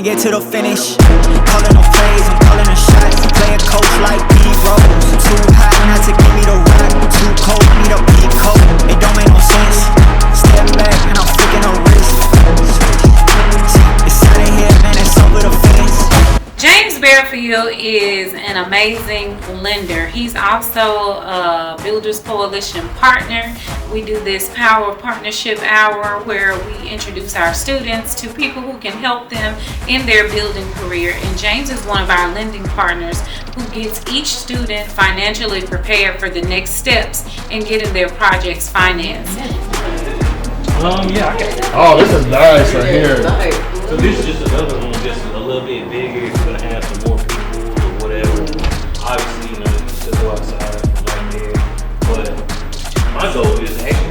can't get to the finish. Calling no plays, I'm calling the shots. Play a coach like D-Rose. Too hot not to give me the rock. Too cold, need a peak coat. It don't make no sense. Step back and I'm flicking a wrist. It's out of here, man, it's over the fence. James Bearfield is an amazing lender. He's also a Builders Coalition partner. We do this Power Partnership Hour where we introduce our students to people who can help them in their building career. And James is one of our lending partners who gets each student financially prepared for the next steps in getting their projects financed. Yeah, okay. Oh, this is nice right here. So this is just another one, just a little bit bigger. It's gonna have some more people or whatever. Obviously, you still go outside from right there. But my goal is actually.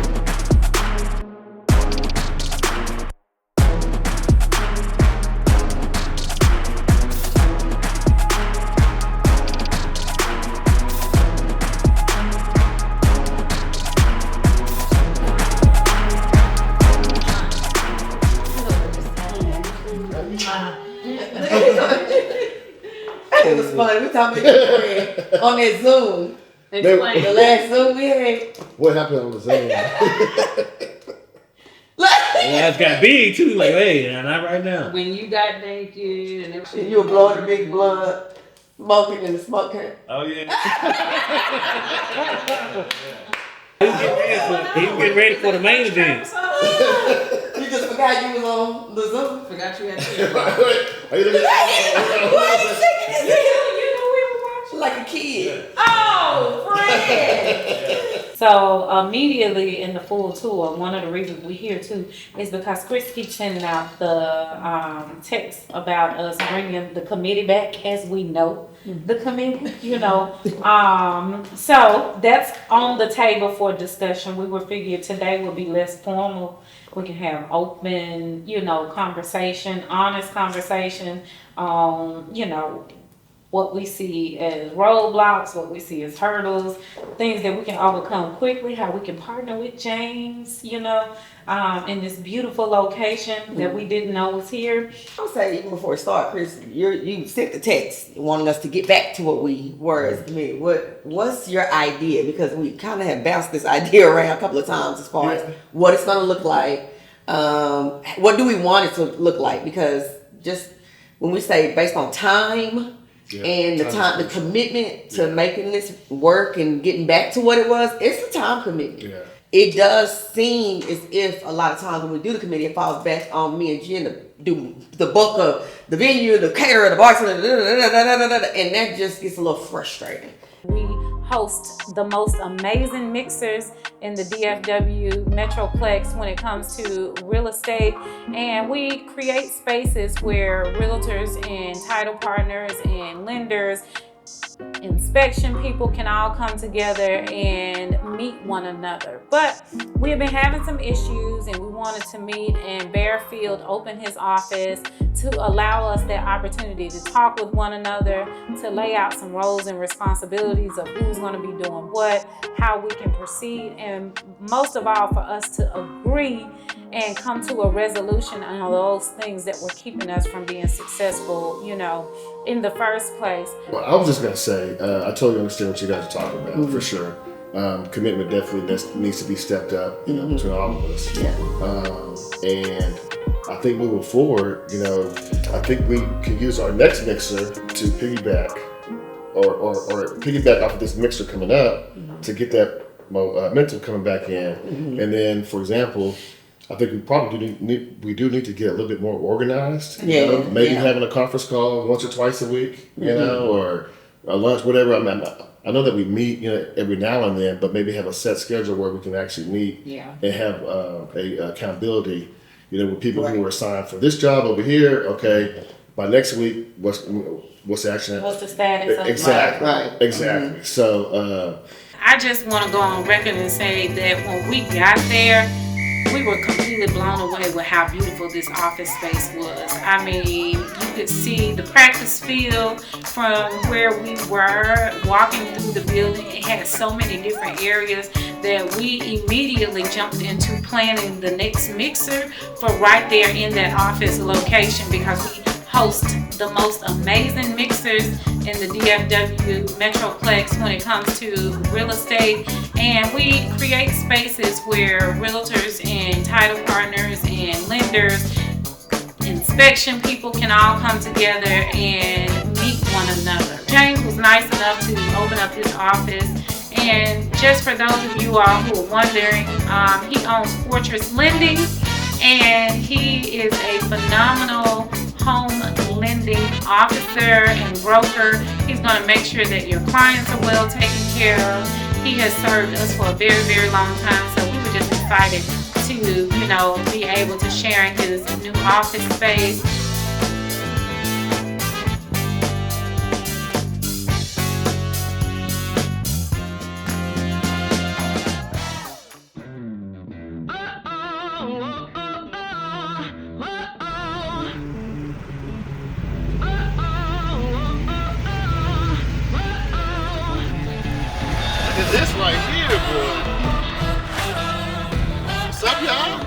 It was funny. We talking about your friend on that Zoom. Explain. The last Zoom we had. What happened on the Zoom? Yeah, it's got big too. Like, hey, not right now. When you got naked and everything. You were blowing the big blood, smoking in the smoke can. Oh yeah. He was getting ready for the main event. You just forgot you was on the Zoom. Forgot you had Are you looking Why are you shaking his head? Like a kid. Oh, Fred! So immediately in the full tour, one of the reasons we're here too is because Chris keeps sending out the text about us bringing the committee back as we know the committee, So that's on the table for discussion. We would figure today will be less formal. We can have open, conversation, honest conversation on, what we see as roadblocks, what we see as hurdles, things that we can overcome quickly, how we can partner with James, in this beautiful location that we didn't know was here. I would say even before it started, Chris, you sent the text wanting us to get back to what we were as a committee. What's your idea? Because we kind of have bounced this idea around a couple of times as far as what it's going to look like. What do we want it to look like? Because just when we say based on time, and the commitment to making this work and getting back to what it was, it's a time commitment. Yeah. It does seem as if a lot of times when we do the committee, it falls back on me and Jen to do the bulk of the venue, the caterer, the bartender, and that just gets a little frustrating. We host the most amazing mixers in the DFW Metroplex when it comes to real estate, and we create spaces where realtors and title partners and lenders, inspection people can all come together and meet one another. But we have been having some issues and we wanted to meet, and Bearfield opened his office to allow us that opportunity to talk with one another, to lay out some roles and responsibilities of who's going to be doing what, how we can proceed, and most of all for us to agree and come to a resolution on those things that were keeping us from being successful, in the first place. Well, I was just going to say, I totally understand what you guys are talking about, for sure. Commitment definitely needs to be stepped up, between all of us. Yeah. And I think moving forward, I think we can use our next mixer to piggyback or piggyback off of this mixer coming up to get that mental coming back in. And then, for example, I think we probably do need to get a little bit more organized. Maybe having a conference call once or twice a week, or a lunch, whatever. I know that we meet, every now and then, but maybe have a set schedule where we can actually meet and have a accountability, with people who are assigned for this job over here. Okay, by next week, what's the action? What's the status of exactly? Right. Exactly. So I just want to go on record and say that when we got there, we were completely blown away with how beautiful this office space was. I mean, you could see the practice field from where we were walking through the building. It had so many different areas that we immediately jumped into planning the next mixer for right there in that office location, because we host the most amazing mixers in the DFW Metroplex when it comes to real estate. And we create spaces where realtors and title partners and lenders, inspection people can all come together and meet one another. James was nice enough to open up his office. And just for those of you all who are wondering, he owns Fortress Lending, and he is a phenomenal home lending officer and broker. He's going to make sure that your clients are well taken care of. He has served us for a very, very long time, so we were just excited to, be able to share in his new office space. This right here, boy. What's up, y'all?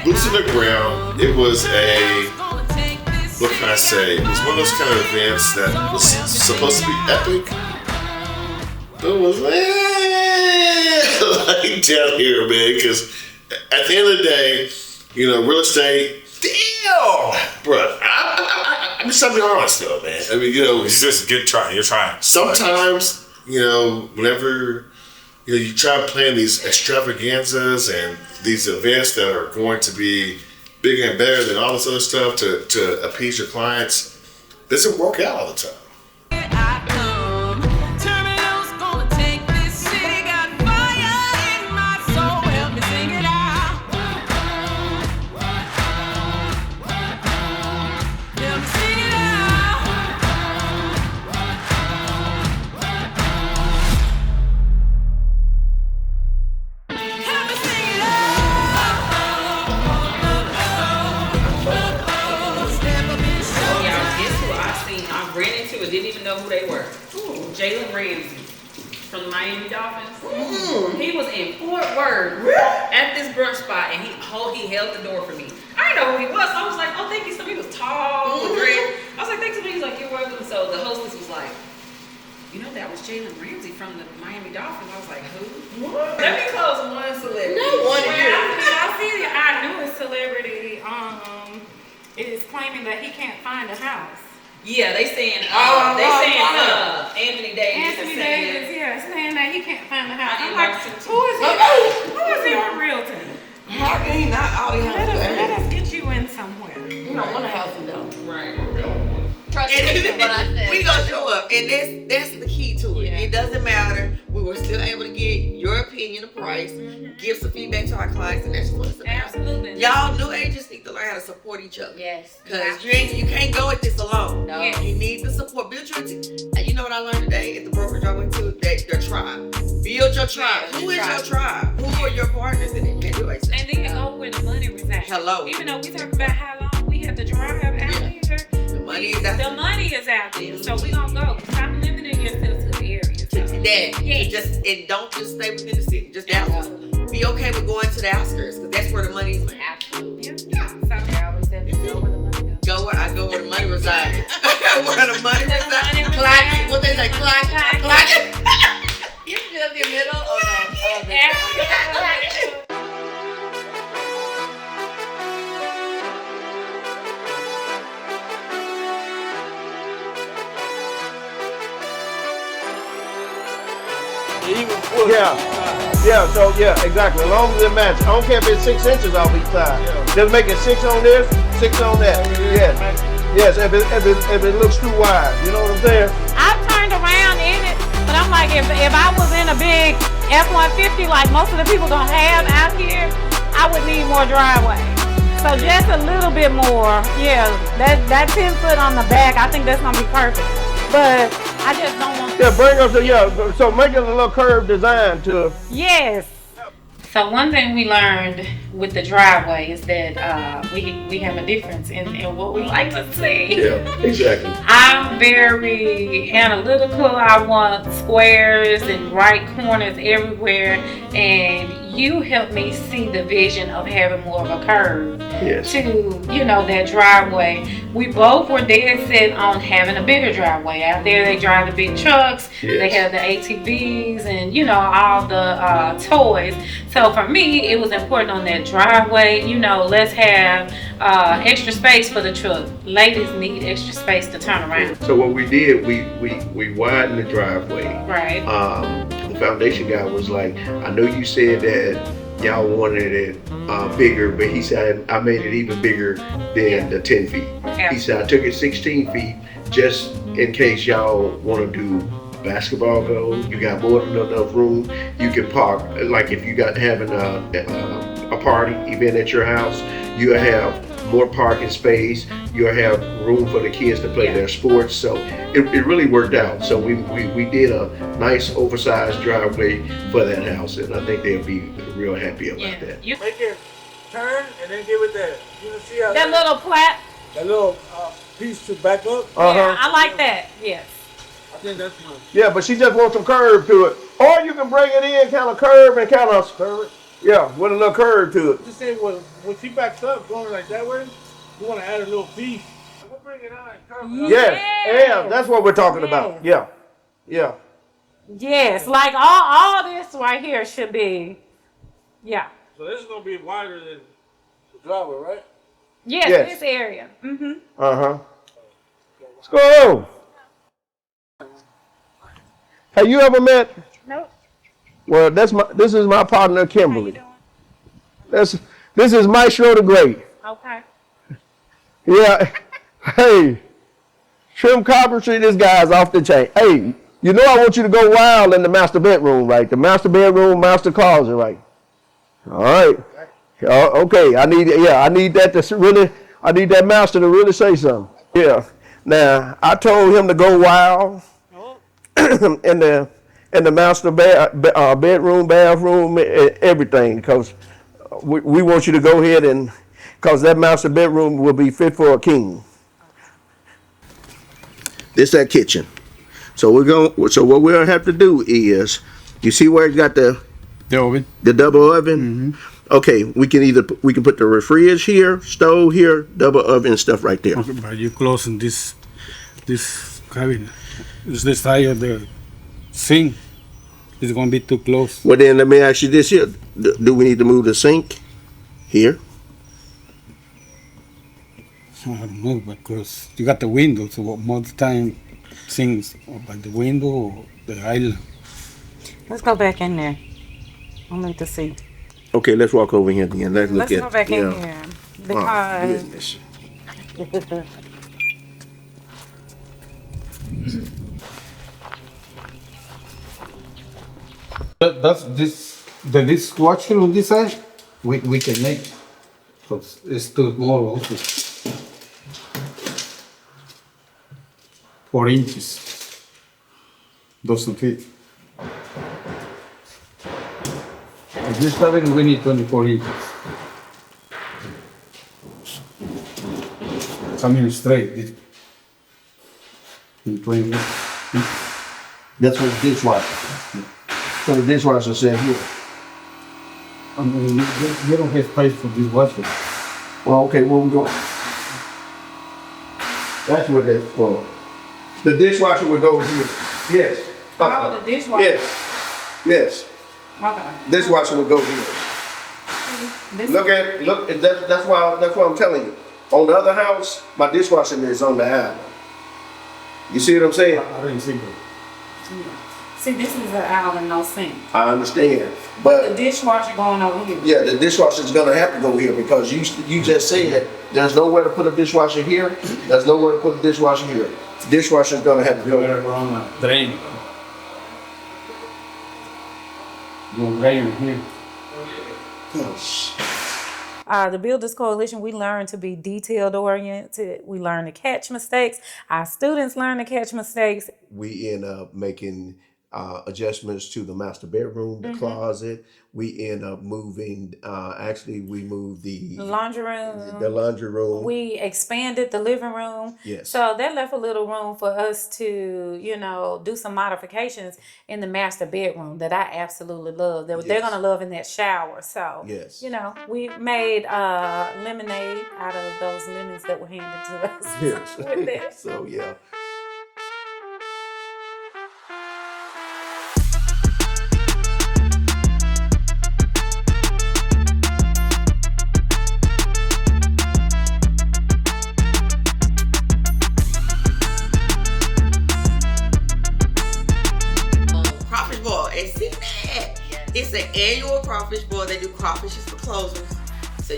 Boots on the ground. It was what can I say? It was one of those kind of events that was supposed to be epic. But it was like down here, man, because at the end of the day, real estate, damn, bro. I'm just trying to be honest though, man. I mean, it's just good trying. You're trying. Sometimes, whenever you try to plan these extravaganzas and these events that are going to be bigger and better than all this other stuff to appease your clients, doesn't work out all the time. Didn't even know who they were. Jalen Ramsey from the Miami Dolphins. He was in Fort Worth at this brunch spot, and he held the door for me. I didn't know who he was, so I was like, oh, thank you so much. He was tall, great. I was like, thanks so much. He's like, you're welcome. So the hostess was like, that was Jalen Ramsey from the Miami Dolphins. I was like, who? What? Let me close one celebrity. No one. I knew a celebrity is claiming that he can't find a house. Yeah, they saying Anthony Davis. Anthony Davis, saying that he can't find a house. I'm like, like, who is your realtor? How can he not all the houses? Let us get you in somewhere. You don't want a house in though. Right. Trust me for what I said. We gonna show up, and that's the key to it. Yeah. It doesn't matter. We were still able to get your opinion, the price, give some feedback to our clients, and that's what it's about. Absolutely. Y'all new agents need to learn how to support each other. Yes. Cause you can't go at this alone. No. Yes. You need the support. Build your you know what I learned today at the brokerage I went to? That your tribe. Build your tribe. Yeah, Who is tribe. your tribe? Who are your partners in it? Can't do it. And then go where the money resides. Hello. Even though we talk about how long we have to drive out here, The money is out the there. money is out there. So we gonna go. Stop limiting yourself to the area. That. Yes. And don't just stay within the city. Just the outskirts. Be okay with going to the outskirts because that's where the money is. Absolutely. Yeah. So I always said go where the money goes. Go where the money resides. Where the money resides. money Clock resides. it. What they say? Clock it. Clock it. You should be in the middle of the Exactly. As long as it matches. I don't care if it's 6 inches off each side. Just make it 6 on this, 6 on that. Yes, if it looks too wide. You know what I'm saying? I've turned around in it, but I'm like, if I was in a big F-150 like most of the people gonna have out here, I would need more driveway. So just a little bit more, that 10 foot on the back, I think that's gonna be perfect. But I just don't want Yeah, bring us to, so make it a little curved design to, Yes. So one thing we learned with the driveway is that we have a difference in what we like to see. Yeah, exactly. I'm very analytical. I want squares and right corners everywhere. And you helped me see the vision of having more of a curve to, that driveway. We both were dead set on having a bigger driveway. Out there, they drive the big trucks. Yes. They have the ATVs and, all the toys. So for me, it was important on that driveway, let's have extra space for the truck. Ladies need extra space to turn around. so what we did, we widened the driveway. Right. The foundation guy was like, I know you said that y'all wanted it bigger, but he said, I made it even bigger than the 10 feet. Yeah. He said, I took it 16 feet just in case y'all want to do basketball goals. You got more than enough room. You can park, like if you got having a party event at your house, you'll have more parking space. You'll have room for the kids to play their sports. So it really worked out. So we did a nice oversized driveway for that house, and I think they'll be real happy about that. Make it turn and then give it that. You see how That little plat. that little piece to back up? Yeah, I like that. Yes. I think that's one. Yeah, but she just wants some curve to it. Or you can bring it in kind of curve and kind of Curve it. yeah, with a little curve to it. Just say when she backs up going like that way, you want to add a little piece. We'll bring it on and curve it up. Yeah, that's what we're talking about. Yeah. Yes, like all this right here should be. Yeah. So this is gonna be wider than the driveway, right? Yes, Yes. this area. Mm-hmm. Let's go. Have you ever met? Nope. Well, this is my partner Kimberly. This is Maestro the Great. Okay. Yeah. Hey, Trim Carpentry, this guy's off the chain. Hey, I want you to go wild in the master bedroom, right? The master bedroom, master closet, right? All right. Okay, I need that to really, I need that master to really say something. Yeah. Now, I told him to go wild in the master bedroom, bathroom, everything, because we want you to go ahead and, because that master bedroom will be fit for a king. This that kitchen. So what we'll have to do is, you see where it's got the oven, the double oven? Mm-hmm. Okay, we can put the refrigerator here, stove here, double oven stuff right there. okay, but you closing this cabinet. Is this side of the sink? It's gonna be too close. Well then, let me ask you this here. Do we need to move the sink here? I don't know, because you got the window, so most of the time things by the window or the island. Let's go back in there. I need to see. Okay, let's walk over here again. Let's look Let's go back in here because goodness. That's the dishwasher on this side. We can make, because it's too small also. 4 inches. Doesn't fit. If this cabinet we need 24 inches. Coming straight. In 20 That's what the dishwasher. So the dishwasher said here. I mean, you don't have space for dishwasher. Well, okay, where we going? That's what that's for. The dishwasher would go here. Yes. Oh, the dishwasher. Yes. Okay. Dishwasher would go here. Look. That's why I'm telling you. On the other house, my dishwasher is on the island. You see what I'm saying? I didn't see that. See, this is an aisle and no sink. I understand, The but dishwasher going over here. yeah, the dishwasher's gonna have to go here because you just said there's nowhere to put a dishwasher here. There's nowhere to put a dishwasher here. Dishwasher's gonna have to You go. better run a drain. Go drain here. The Builders Coalition, we learn to be detailed oriented. We learn to catch mistakes. Our students learn to catch mistakes. We end up making adjustments to the master bedroom, the closet. We end up moving, we moved the Laundry room. the laundry room. We expanded the living room. Yes. So that left a little room for us to, do some modifications in the master bedroom that I absolutely love. They're going to love in that shower. So, Yes. we made lemonade out of those lemons that were handed to us. Yes. With that. So, yeah. Crawfish boil. And see that? It's an annual crawfish boil. They do crawfishes for closers. So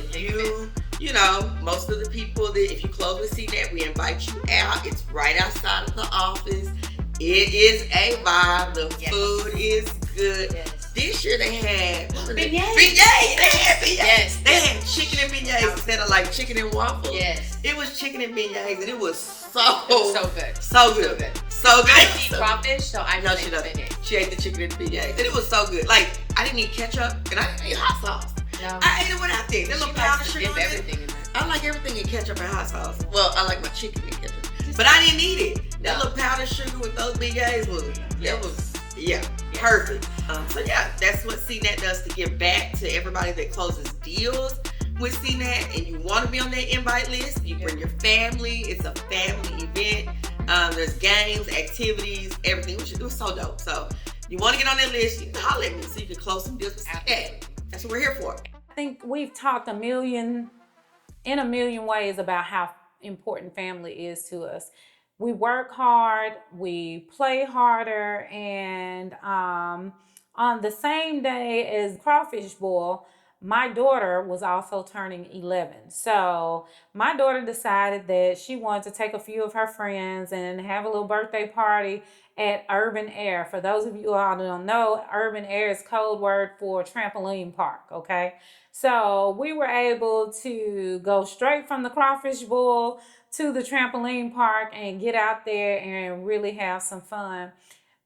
most of the people that if you close with CNET, we invite you out. It's right outside of the office. It is a vibe. The food is good. Yes. This year they had Beignets. Beignets. They had beignets. Yes. They had chicken and beignets instead of like chicken and waffles. Yes. It was chicken and beignets, and it was so good. So good. So good. I eat crawfish, so I No, don't she eat doesn't. spinach. She ate the chicken and beignets, and it was so good. Like I didn't eat ketchup, and I didn't eat hot sauce. No. I ate it without that. That little powder She sugar. likes to dip in it. everything in there. I like everything in ketchup and hot sauce. Well, I like my chicken in ketchup, but I didn't eat it. That little powdered sugar with those beignets was perfect. So that's what CNET does to give back to everybody that closes deals with CNET, and you want to be on that invite list. You bring your family. It's a family event. There's games, activities, everything. It was so dope. So you want to get on that list, you can holler at me so you can close some deals with CNET. That's what we're here for. I think we've talked in a million ways about how important family is to us. We work hard, we play harder, and on the same day as crawfish boil, my daughter was also turning 11. So my daughter decided that she wanted to take a few of her friends and have a little birthday party at Urban Air. For those of you all who don't know, Urban Air is code word for trampoline park, okay? So we were able to go straight from the crawfish boil to the trampoline park and get out there and really have some fun.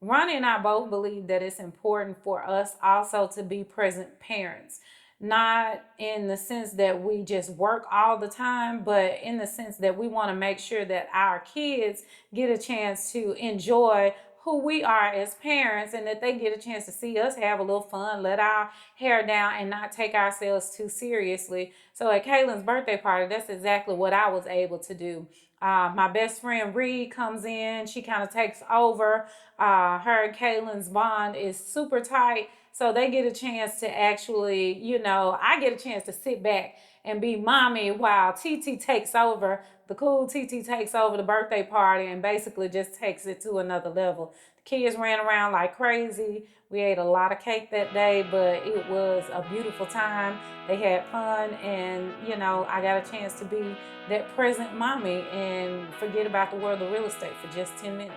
Ronnie and I both believe that it's important for us also to be present parents. Not in the sense that we just work all the time, but in the sense that we want to make sure that our kids get a chance to enjoy who we are as parents, and that they get a chance to see us have a little fun, let our hair down, and not take ourselves too seriously. So at Kaylin's birthday party, that's exactly what I was able to do. My best friend Reed comes in. She kind of takes over. Her and Kaylin's bond is super tight. So they get a chance to actually, I get a chance to sit back and be mommy while TT takes over. The cool TT takes over the birthday party and basically just takes it to another level. The kids ran around like crazy. We ate a lot of cake that day, but it was a beautiful time. They had fun, and, I got a chance to be that present mommy and forget about the world of real estate for just 10 minutes.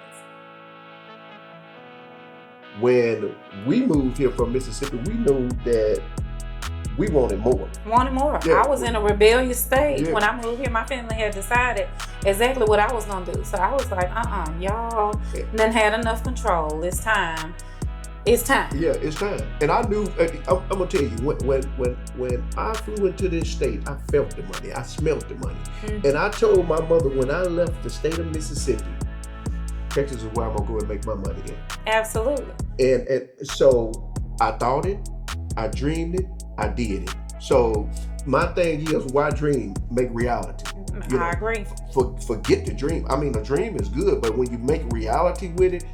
When we moved here from Mississippi, we knew that we wanted more. Wanted more. Yeah. I was in a rebellious stage. Yeah. When I moved here, my family had decided exactly what I was going to do. So I was like, y'all done had enough control. It's time. It's time. Yeah, it's time. And I knew, I'm going to tell you, when I flew into this state, I felt the money. I smelled the money. Mm-hmm. And I told my mother when I left the state of Mississippi, Texas is where I'm going to go and make my money in. Absolutely. And so I thought it, I dreamed it, I did it. So my thing is, why dream? Make reality. I agree. Forget the dream. I mean, a dream is good, but when you make reality with it,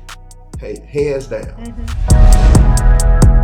hey, hands down. Mm-hmm.